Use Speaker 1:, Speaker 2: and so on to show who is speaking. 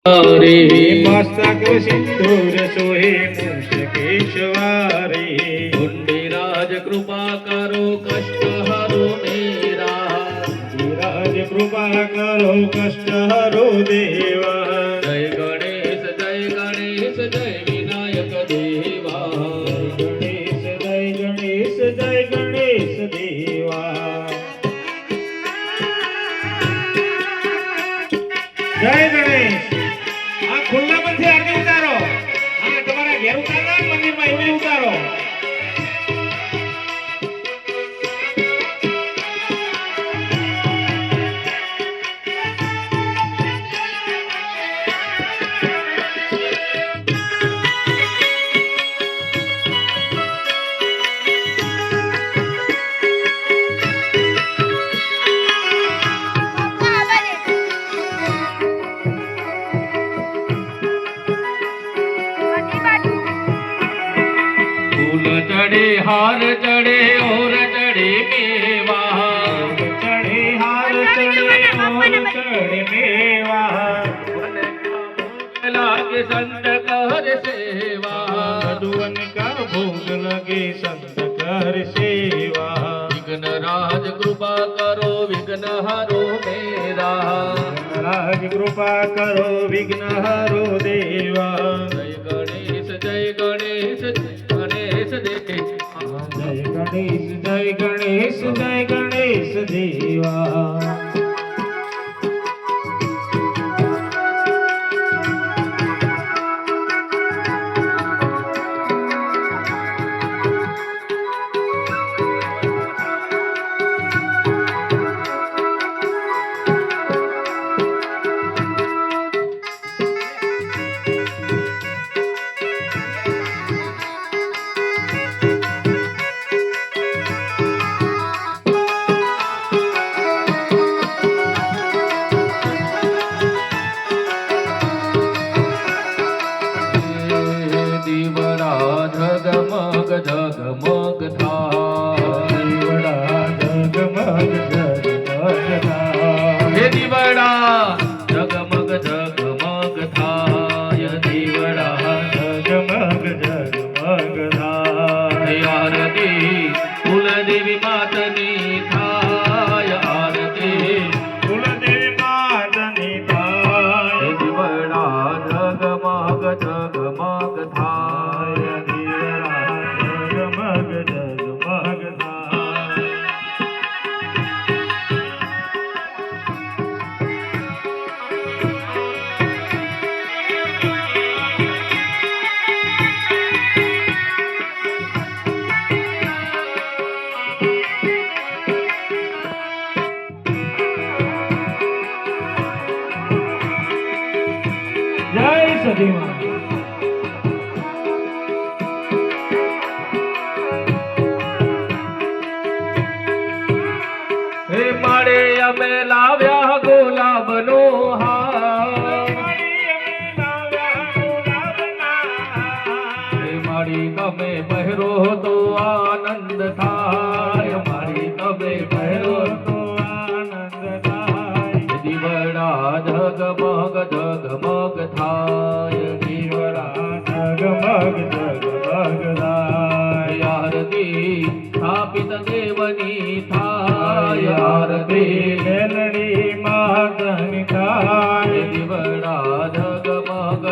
Speaker 1: रे
Speaker 2: मस्तक सिंदूर सोहे मूषकेशवारे
Speaker 1: कुंडीराज कृपा करो कष्ट हरो मेरा
Speaker 2: राज कृपा करो कष्ट हरो देवा
Speaker 1: जय गणेश जय विनायक देवा
Speaker 2: गणेश जय गणेश जय गणेश देवा जय गणेश आ खुल्ला मन से आगे उतारो आ तुम्हारा घेर उतारना मंदिर में इमेज उतारो
Speaker 1: चढ़े हार चढ़े और चढ़े मेवा
Speaker 2: चढ़े हार चढ़े और चढ़े मेवा
Speaker 1: लागे संत कर सेवा
Speaker 2: मधुवन का भोग लगे संत कर सेवा
Speaker 1: विघ्न राज कृपा करो विघ्न हरो मेरा
Speaker 2: राज कृपा करो विघ्न हरो देवा
Speaker 1: जय गणेश जय गणेश जय गणेश देवा
Speaker 2: जय गणेश जय गणेश जय गणेश देवा
Speaker 1: जगमग जगमग था
Speaker 2: दीवड़ा जगमग जगमग था
Speaker 1: हे दीवड़ा जगमग जगमग था ये दीवड़ा
Speaker 2: जगमग जगमग था
Speaker 1: आरती कुलदेवी मातनी था आरती
Speaker 2: कुलदेवी मातनी था
Speaker 1: हे दीवड़ा जगमग जगमग था
Speaker 2: जगमग जगमग था जय सती मां
Speaker 1: हे माड़े अमे लाव्या गुलाबनो हार हे माड़ी તમે પહેરો તો આનંદ થાય મારી તમે પહેરો
Speaker 2: तो आनंद थाय
Speaker 1: દીવડા જગમગ જગમગ થાય
Speaker 2: दीवड़ा जगमग जगमग थाय
Speaker 1: આરતી સ્થાપિત દેવની થાય આરતી
Speaker 2: मेलड़ी मातनी थाय
Speaker 1: દીવડા જગમગ